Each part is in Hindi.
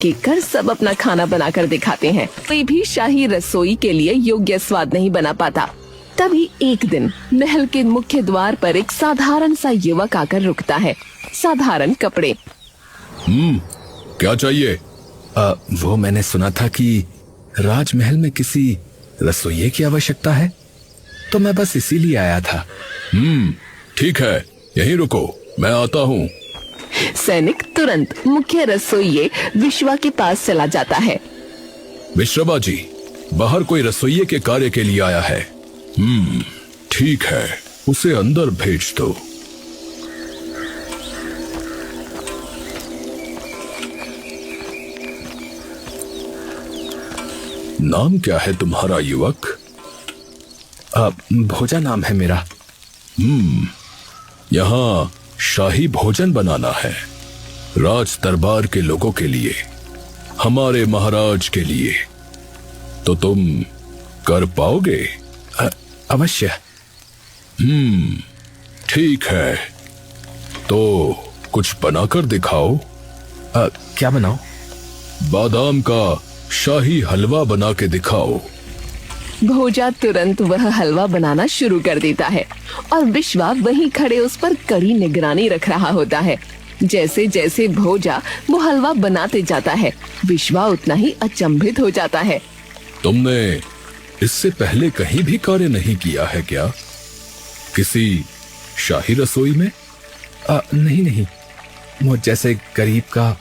कर सब अपना खाना बनाकर दिखाते हैं। कोई भी शाही रसोई के लिए योग्य स्वाद नहीं बना पाता। तभी एक दिन महल के मुख्य द्वार पर एक साधारण सा युवक आकर रुकता है। साधारण कपड़े। क्या चाहिए? वो मैंने सुना था कि राजमहल में किसी रसोइये की आवश्यकता है, तो मैं बस इसीलिए आया था। ठीक है, यहीं रुको, मैं आता हूँ। सैनिक तुरंत मुख्य रसोइये विश्वा के पास चला जाता है। विश्वा जी, बाहर कोई रसोइये के कार्य के लिए आया है। ठीक है, उसे अंदर भेज दो। नाम क्या है तुम्हारा युवक? भोजा नाम है मेरा। यहाँ शाही भोजन बनाना है, राज दरबार के लोगों के लिए, हमारे महाराज के लिए। तो तुम कर पाओगे? अवश्य। ठीक है, तो कुछ बनाकर दिखाओ। क्या बनाओ? बादाम का शाही हलवा बना के दिखाओ। भोजा तुरंत वह हलवा बनाना शुरू कर देता है और विश्वा वहीं खड़े उस पर कड़ी निगरानी रख रहा होता है। जैसे जैसे भोजा वो हलवा बनाते जाता है, विश्वा उतना ही अचंभित हो जाता है। तुमने इससे पहले कहीं भी कार्य नहीं किया है क्या? किसी शाही रसोई में? नहीं, वो जैसे गरीब का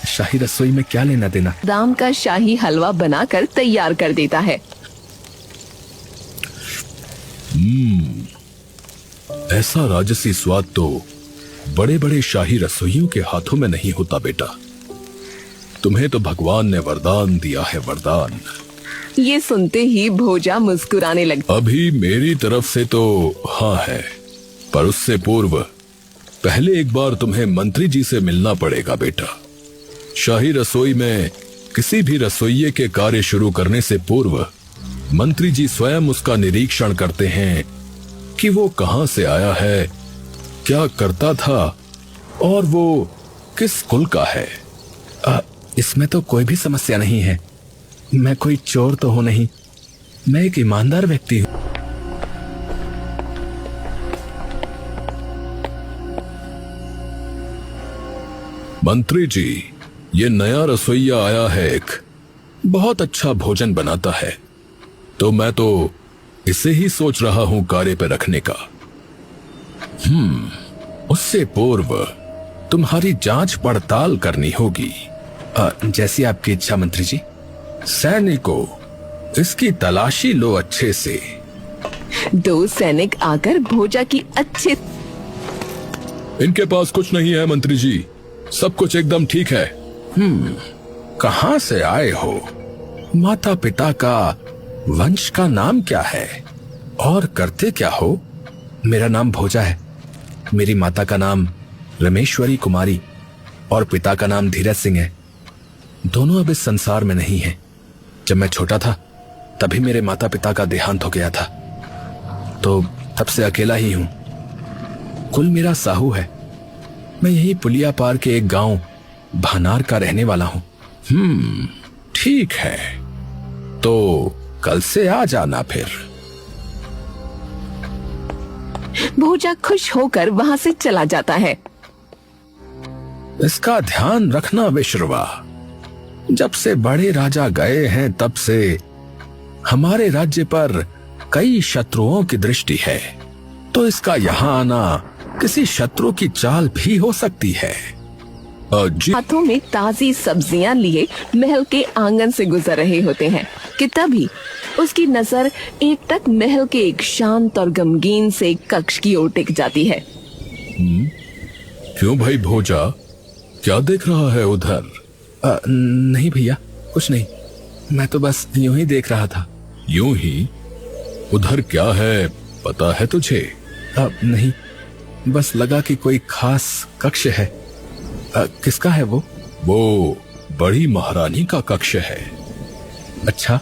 शाही रसोई में क्या लेना देना। बादाम का शाही हलवा बनाकर तैयार कर देता है। ऐसा राजसी स्वाद तो बड़े बड़े शाही रसोइयों के हाथों में नहीं होता बेटा। तुम्हें तो भगवान ने वरदान दिया है, वरदान। ये सुनते ही भोजा मुस्कुराने लगा। अभी मेरी तरफ से तो हाँ है, पर उससे पूर्व पहले एक बार तुम्हें मंत्री जी से मिलना पड़ेगा बेटा। शाही रसोई में किसी भी रसोइये के कार्य शुरू करने से पूर्व मंत्री जी स्वयं उसका निरीक्षण करते हैं कि वो कहां से आया है, क्या करता था और वो किस कुल का है। इसमें तो कोई भी समस्या नहीं है। मैं कोई चोर तो हूं नहीं, मैं एक ईमानदार व्यक्ति हूं। मंत्री जी, ये नया रसोइया आया है, एक बहुत अच्छा भोजन बनाता है, तो मैं तो इसे ही सोच रहा हूं कार्य पे रखने का। उससे पूर्व तुम्हारी जांच पड़ताल करनी होगी। जैसी आपकी इच्छा मंत्री जी। सैनिकों, इसकी तलाशी लो अच्छे से। दो सैनिक आकर भोजा की अच्छे। इनके पास कुछ नहीं है मंत्री जी, सब कुछ एकदम ठीक है। कहां से आए हो? माता पिता का वंश का नाम क्या है और करते क्या हो? मेरा नाम भोजा है। मेरी माता का नाम रमेश्वरी कुमारी और पिता का नाम धीरज सिंह है। दोनों अब इस संसार में नहीं हैं। जब मैं छोटा था तभी मेरे माता पिता का देहांत हो गया था, तो तब से अकेला ही हूं। कुल मेरा साहू है। मैं यही पुलिया पार के एक गांव भानार का रहने वाला हूं। ठीक है, तो कल से आ जाना फिर। भोजा खुश होकर वहां से चला जाता है। इसका ध्यान रखना विश्रवा, जब से बड़े राजा गए हैं तब से हमारे राज्य पर कई शत्रुओं की दृष्टि है, तो इसका यहाँ आना किसी शत्रु की चाल भी हो सकती है। हाथों में ताजी सब्जियां लिए महल के आंगन से गुजर रहे होते हैं कि तभी उसकी नजर एकटक महल के एक शांत और गमगीन से कक्ष की ओर टिक जाती है। क्यों भाई भोजा, क्या देख रहा है उधर? नहीं भैया, कुछ नहीं, मैं तो बस यूं ही देख रहा था। यूं ही? उधर क्या है पता है तुझे? नहीं, बस लगा कि कोई खास कक्ष है। किसका है वो? वो बड़ी महारानी का कक्ष है। अच्छा।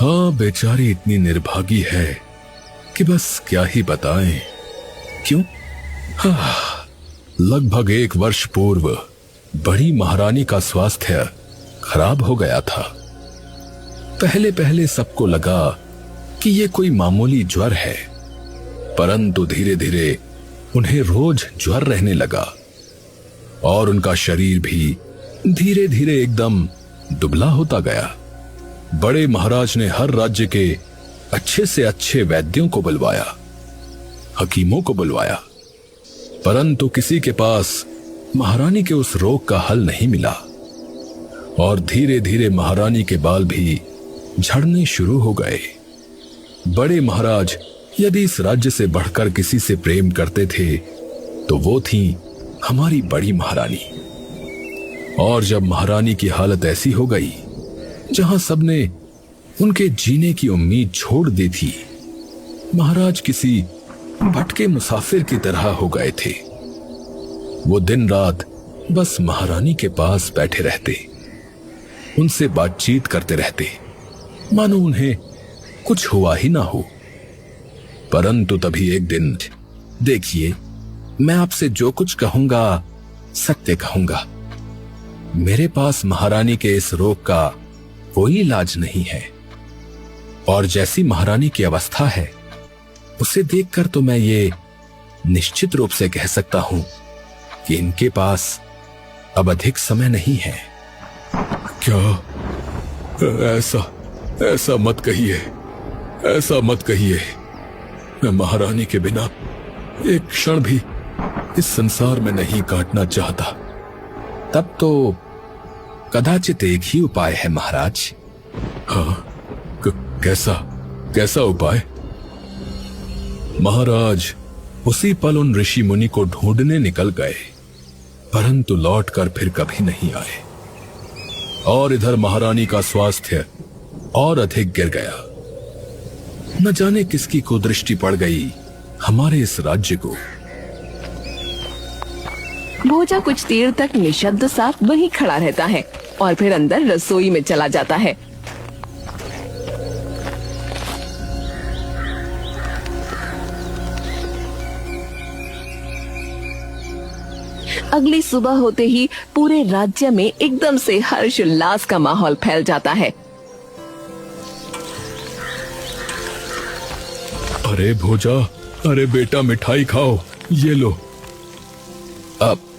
हाँ, बेचारी इतनी निर्भागी है कि बस क्या ही बताएं। क्यों? लगभग 1 वर्ष पूर्व बड़ी महारानी का स्वास्थ्य खराब हो गया था। पहले पहले सबको लगा कि ये कोई मामूली ज्वर है, परंतु धीरे धीरे उन्हें रोज ज्वर रहने लगा और उनका शरीर भी धीरे धीरे एकदम दुबला होता गया। बड़े महाराज ने हर राज्य के अच्छे से अच्छे वैद्यों को बुलवाया, हकीमों को बुलवाया, परंतु किसी के पास महारानी के उस रोग का हल नहीं मिला और धीरे धीरे महारानी के बाल भी झड़ने शुरू हो गए। बड़े महाराज यदि इस राज्य से बढ़कर किसी से प्रेम करते थे तो वो थी हमारी बड़ी महारानी। और जब महारानी की हालत ऐसी हो गई जहां सबने उनके जीने की उम्मीद छोड़ दी थी, महाराज किसी भटके मुसाफिर की तरह हो गए थे। वो दिन रात बस महारानी के पास बैठे रहते, उनसे बातचीत करते रहते, मानो उन्हें कुछ हुआ ही ना हो। परंतु तभी एक दिन, देखिए, मैं आपसे जो कुछ कहूंगा सत्य कहूंगा। मेरे पास महारानी के इस रोग का कोई इलाज नहीं है और जैसी महारानी की अवस्था है उसे देखकर तो मैं ये निश्चित रूप से कह सकता हूं कि इनके पास अब अधिक समय नहीं है। क्या? ऐसा मत कहिए, ऐसा मत कहिए। मैं महारानी के बिना एक क्षण भी इस संसार में नहीं काटना चाहता। तब तो कदाचित एक ही उपाय है महाराज। हाँ, कैसा उपाय? महाराज उसी पल उन ऋषि मुनि को ढूंढने निकल गए, परंतु लौटकर फिर कभी नहीं आए और इधर महारानी का स्वास्थ्य और अधिक गिर गया। न जाने किसकी कुदृष्टि पड़ गई हमारे इस राज्य को। भोजा कुछ देर तक निशब्द सा वहीं खड़ा रहता है और फिर अंदर रसोई में चला जाता है। अगली सुबह होते ही पूरे राज्य में एकदम से हर्ष उल्लास का माहौल फैल जाता है। अरे भोजा, अरे बेटा, मिठाई खाओ, ये लो।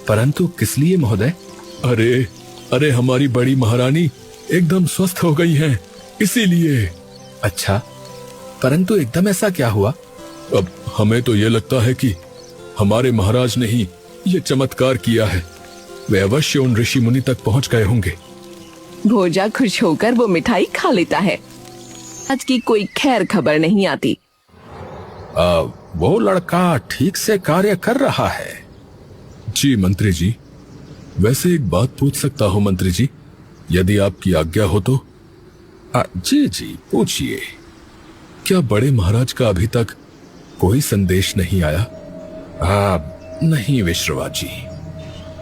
परंतु किस लिए महोदय? अरे हमारी बड़ी महारानी एकदम स्वस्थ हो गई हैं, इसीलिए। अच्छा, परंतु एकदम ऐसा क्या हुआ? अब हमें तो ये लगता है कि हमारे महाराज ने ही ये चमत्कार किया है। वे अवश्य उन ऋषि मुनि तक पहुंच गए होंगे। भोजा खुश होकर वो मिठाई खा लेता है। आज की कोई खैर खबर नहीं आती। वो लड़का ठीक से कार्य कर रहा है। जी मंत्री जी, वैसे एक बात पूछ सकता हूँ मंत्री जी, यदि आपकी आज्ञा हो तो? जी पूछिए। क्या बड़े महाराज का अभी तक कोई संदेश नहीं आया? नहीं विश्रवा जी,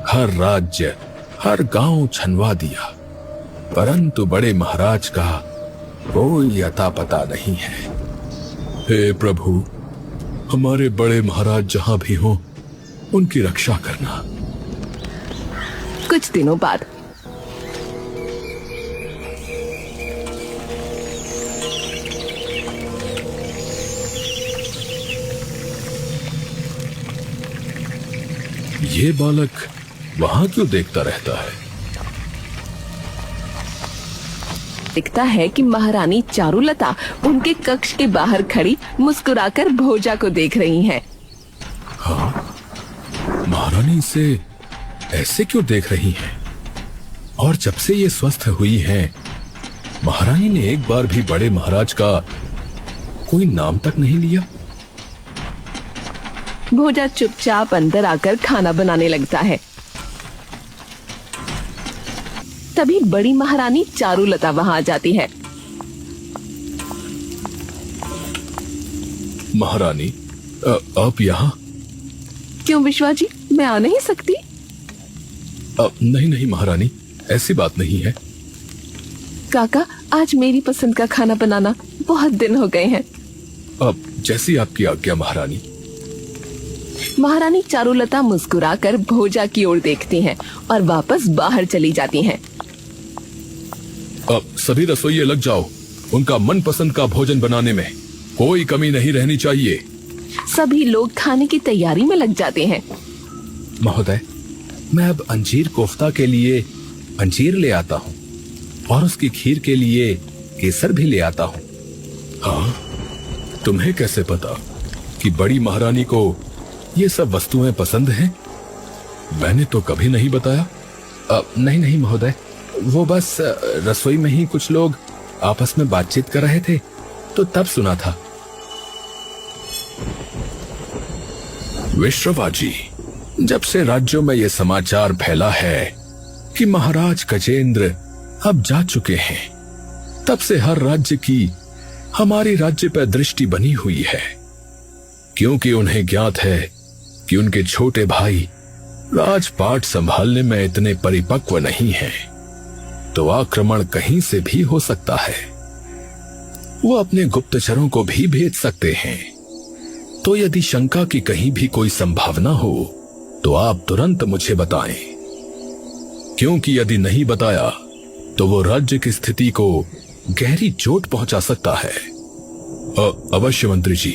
हर राज्य हर गांव छनवा दिया, परंतु बड़े महाराज का कोई अता पता नहीं है। हे प्रभु, हमारे बड़े महाराज जहां भी हों उनकी रक्षा करना। कुछ दिनों बाद ये बालक वहां क्यों देखता रहता है? दिखता है कि महारानी चारुलता उनके कक्ष के बाहर खड़ी मुस्कुराकर भोजा को देख रही हैं। हाँ, महारानी इसे ऐसे क्यों देख रही हैं? और जब से ये स्वस्थ हुई हैं, महारानी ने एक बार भी बड़े महाराज का कोई नाम तक नहीं लिया। भोजा चुपचाप अंदर आकर खाना बनाने लगता है। तभी बड़ी महारानी चारुलता वहां आ जाती है। महारानी, आप यहाँ? क्यों विश्वा जी, मैं आ नहीं सकती? नहीं महारानी, ऐसी बात नहीं है। काका, आज मेरी पसंद का खाना बनाना, बहुत दिन हो गए हैं। अब जैसी आपकी आज्ञा महारानी। महारानी चारुलता मुस्कुराकर भोजा की ओर देखती हैं और वापस बाहर चली जाती हैं। अब सभी रसोइये लग जाओ, उनका मनपसंद का भोजन बनाने में कोई कमी नहीं रहनी चाहिए। सभी लोग खाने की तैयारी में लग जाते हैं। महोदय, मैं अब अंजीर कोफ्ता के लिए अंजीर ले आता हूँ और उसकी खीर के लिए केसर भी ले आता हूँ। हाँ, तुम्हें कैसे पता कि बड़ी महारानी को ये सब वस्तुएं पसंद हैं? मैंने तो कभी नहीं बताया। नहीं महोदय, वो बस रसोई में ही कुछ लोग आपस में बातचीत कर रहे थे तो तब सुना था। विश्रवा जी, जब से राज्यों में ये समाचार फैला है कि महाराज गजेंद्र अब जा चुके हैं, तब से हर राज्य की हमारी राज्य पर दृष्टि बनी हुई है, क्योंकि उन्हें ज्ञात है कि उनके छोटे भाई राजपाट संभालने में इतने परिपक्व नहीं हैं, तो आक्रमण कहीं से भी हो सकता है। वो अपने गुप्तचरों को भी भेज सकते हैं। तो यदि शंका की कहीं भी कोई संभावना हो तो आप तुरंत मुझे बताएं, क्योंकि यदि नहीं बताया तो वो राज्य की स्थिति को गहरी चोट पहुंचा सकता है। अवश्य मंत्री जी।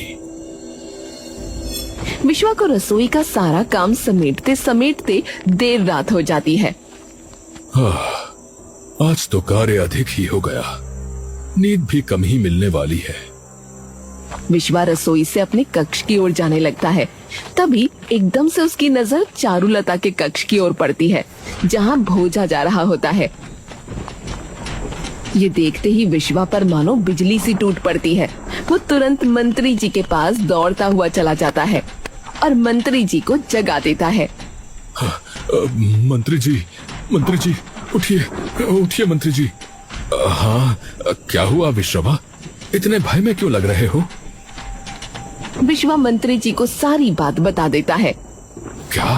विश्वा को रसोई का सारा काम समेटते समेटते देर रात हो जाती है। आज तो कार्य अधिक ही हो गया, नींद भी कम ही मिलने वाली है। विश्वा रसोई से अपने कक्ष की ओर जाने लगता है। तभी एकदम से उसकी नजर चारुलता के कक्ष की ओर पड़ती है, जहां भोजा जा रहा होता है। ये देखते ही विश्वा पर मानो बिजली सी टूट पड़ती है। वो तुरंत मंत्री जी के पास दौड़ता हुआ चला जाता है और मंत्री जी को जगा देता है। मंत्री जी, उठिए, उठिए मंत्री जी। हाँ, क्या हुआ विश्रवा? इतने भय में क्यों लग रहे हो? विश्वा मंत्री जी को सारी बात बता देता है। क्या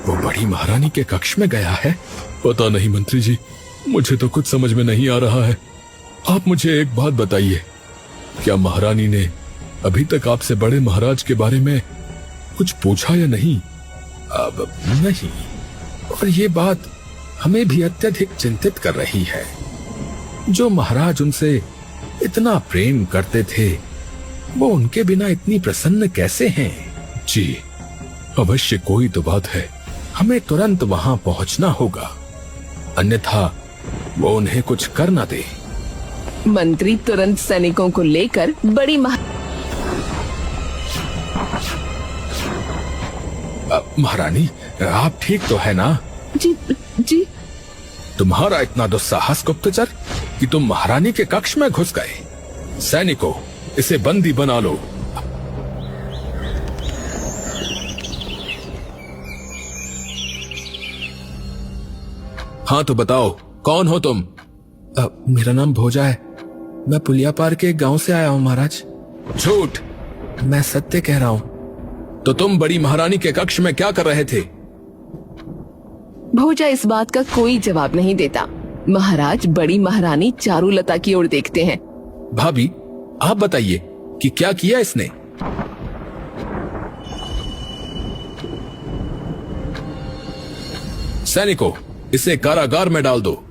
वो बड़ी महारानी के कक्ष में गया है? पता नहीं मंत्री जी, मुझे तो कुछ समझ में नहीं आ रहा है। आप मुझे एक बात बताइए, क्या महारानी ने अभी तक आपसे बड़े महाराज के बारे में कुछ पूछा या नहीं? अब नहीं, और ये बात हमें भी अत्यधिक चिंतित कर रही है। जो महाराज उनसे इतना प्रेम करते थे, वो उनके बिना इतनी प्रसन्न कैसे हैं? जी, अवश्य कोई तो बात है। हमें तुरंत वहां पहुंचना होगा, अन्यथा वो उन्हें कुछ कर न दे। मंत्री तुरंत सैनिकों को लेकर बड़ी महारानी, आप ठीक तो है ना? जी। तुम्हारा इतना दुस्साहस गुप्तचर कि तुम महारानी के कक्ष में घुस गए। सैनिकों, इसे बंदी बना लो। हाँ तो बताओ, कौन हो तुम? मेरा नाम भोजा है। मैं पुलिया पार के एक गांव से आया हूँ महाराज। झूठ! मैं सत्य कह रहा हूँ। तो तुम बड़ी महारानी के कक्ष में क्या कर रहे थे? भोजा इस बात का कोई जवाब नहीं देता। महाराज बड़ी महारानी चारुलता की ओर देखते हैं। भाभी, आप बताइए कि क्या किया इसने? सैनिकों, इसे कारागार में डाल दो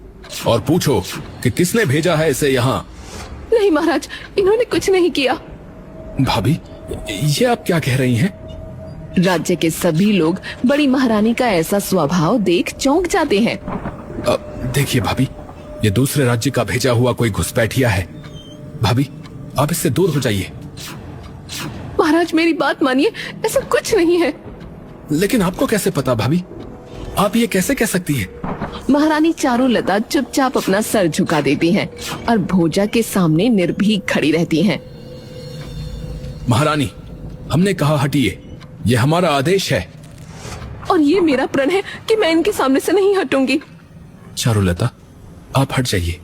और पूछो कि किसने भेजा है इसे यहाँ। नहीं महाराज, इन्होंने कुछ नहीं किया। भाभी, ये आप क्या कह रही हैं? राज्य के सभी लोग बड़ी महारानी का ऐसा स्वभाव देख चौंक जाते हैं। देखिए भाभी, ये दूसरे राज्य का भेजा हुआ कोई घुसपैठिया है। भाभी, आप इससे दूर हो जाइए। महाराज मेरी बात मानिए, ऐसा कुछ नहीं है। लेकिन आपको कैसे पता भाभी? आप ये कैसे कह सकती है? महारानी चारुलता चुपचाप अपना सर झुका देती हैं और भोजा के सामने निर्भीक खड़ी रहती हैं। महारानी, हमने कहा हटिए, ये हमारा आदेश है। और ये मेरा प्रण है कि मैं इनके सामने से नहीं हटूंगी। चारुलता, आप हट जाइए,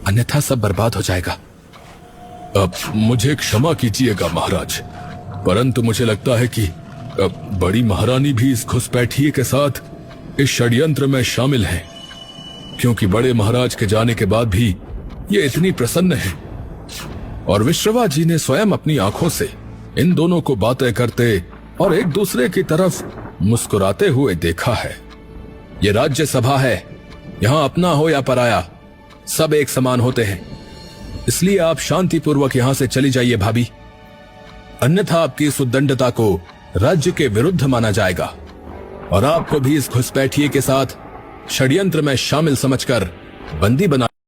अन्यथा सब बर्बाद हो जाएगा। अब मुझे क्षमा कीजिएगा महाराज, परंतु मुझे लगता है कि बड़ी महारानी भी इस घुसपैठिए के साथ इस षड्यंत्र में शामिल हैं, क्योंकि बड़े महाराज के जाने के बाद भी ये इतनी प्रसन्न है। और विश्रवा जी ने स्वयं अपनी आंखों से इन दोनों को बातें करते और एक दूसरे की तरफ मुस्कुराते हुए देखा है। ये राज्य सभा है, यहाँ अपना हो या पराया, सब एक समान होते हैं, इसलिए आप शांतिपूर्वक यहां से चली जाइए भाभी, अन्यथा आपकी इस उद्दंडता को राज्य के विरुद्ध माना जाएगा और आपको भी इस घुसपैठिए के साथ षड्यंत्र में शामिल समझकर बंदी बना